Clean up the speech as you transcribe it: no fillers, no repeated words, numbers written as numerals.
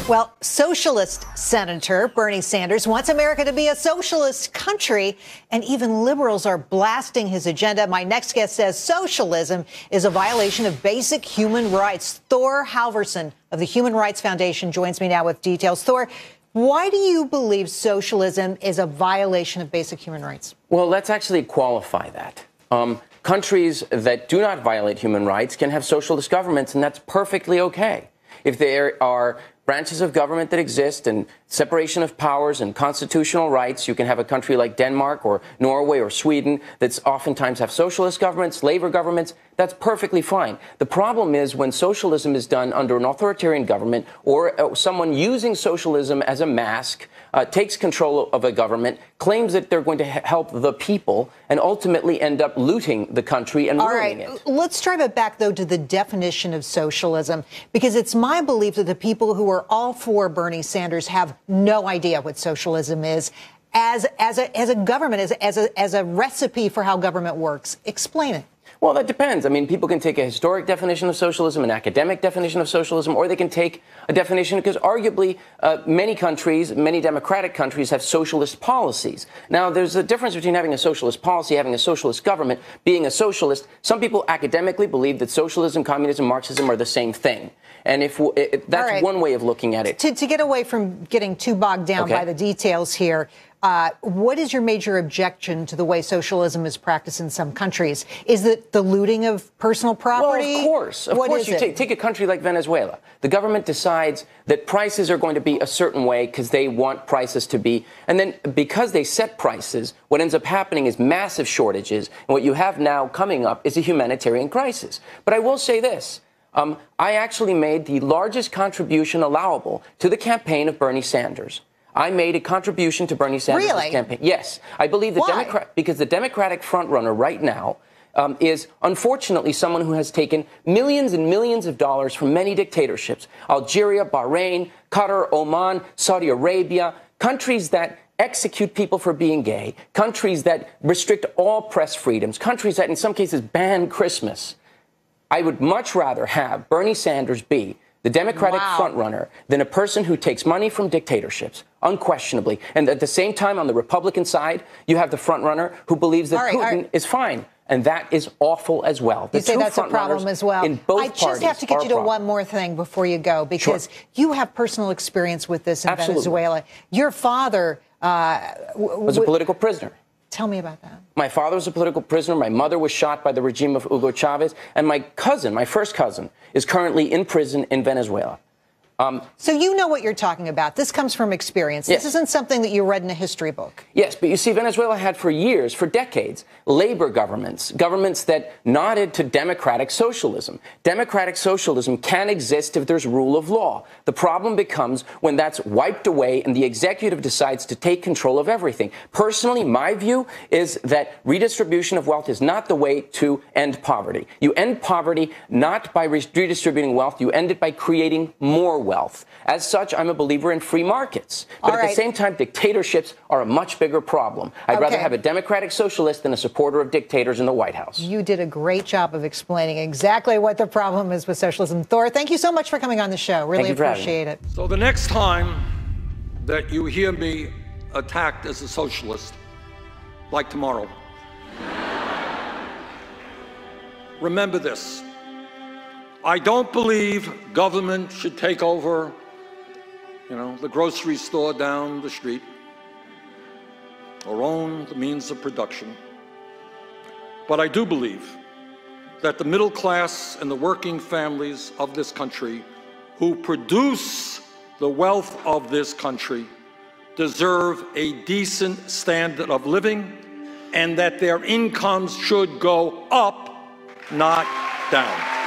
Well, socialist Senator Bernie Sanders wants America to be a socialist country, and even liberals are blasting his agenda. My next guest says socialism is a violation of basic human rights. Thor Halvorson of the Human Rights Foundation joins me now with details. Thor, why do you believe socialism is a violation of basic human rights? Well, let's actually qualify that. Countries that do not violate human rights can have socialist governments, and that's perfectly okay. If there are branches of government that exist and separation of powers and constitutional rights, you can have a country like Denmark or Norway or Sweden that's oftentimes have socialist governments, labor governments. That's perfectly fine. The problem is when socialism is done under an authoritarian government or someone using socialism as a mask, takes control of a government, claims that they're going to help the people, and ultimately end up looting the country and ruining it. Let's drive it back, though, to the definition of socialism, because it's my belief that the people who are all for Bernie Sanders have no idea what socialism is as a government, as a recipe for how government works. Explain it. Well, that depends. I mean, people can take a historic definition of socialism, an academic definition of socialism, or they can take a definition because arguably many countries, many democratic countries have socialist policies. Now, there's a difference between having a socialist policy, having a socialist government, being a socialist. Some people academically believe that socialism, communism, Marxism are the same thing. And that's one way of looking at it. To get away from getting too bogged down by the details here, what is your major objection to the way socialism is practiced in some countries? Is it the looting of personal property? Well, of course. Of course, you take a country like Venezuela. The government decides that prices are going to be a certain way because they want prices to be. And then because they set prices, what ends up happening is massive shortages. And what you have now coming up is a humanitarian crisis. But I will say this. I actually made the largest contribution allowable to the campaign of Bernie Sanders. I made a contribution to Bernie Sanders' campaign. Yes. I believe because the Democratic frontrunner right now is unfortunately someone who has taken millions and millions of dollars from many dictatorships. Algeria, Bahrain, Qatar, Oman, Saudi Arabia, countries that execute people for being gay, countries that restrict all press freedoms, countries that in some cases ban Christmas. I would much rather have Bernie Sanders be the Democratic frontrunner than a person who takes money from dictatorships, unquestionably. And at the same time, on the Republican side, you have the frontrunner who believes that Putin is fine. And that is awful as well. You say that's a problem as well. In both I just have to get you to one more thing before you go, because you have personal experience with this in Venezuela. Your father was a political prisoner. Tell me about that. My father was a political prisoner. My mother was shot by the regime of Hugo Chavez. And my cousin, my first cousin, is currently in prison in Venezuela. So you know what you're talking about. This comes from experience. Yes. This isn't something that you read in a history book. Yes, but you see, Venezuela had for years, for decades, labor governments, governments that nodded to democratic socialism. Democratic socialism can exist if there's rule of law. The problem becomes when that's wiped away and the executive decides to take control of everything. Personally, my view is that redistribution of wealth is not the way to end poverty. You end poverty not by redistributing wealth. You end it by creating more wealth. As such, I'm a believer in free markets. But at the same time, dictatorships are a much bigger problem. I'd rather have a democratic socialist than a supporter of dictators in the White House. You did a great job of explaining exactly what the problem is with socialism. Thor, thank you so much for coming on the show. Really appreciate it. So the next time that you hear me attacked as a socialist, like tomorrow, remember this. I don't believe government should take over, the grocery store down the street or own the means of production. But I do believe that the middle class and the working families of this country who produce the wealth of this country deserve a decent standard of living and that their incomes should go up, not down.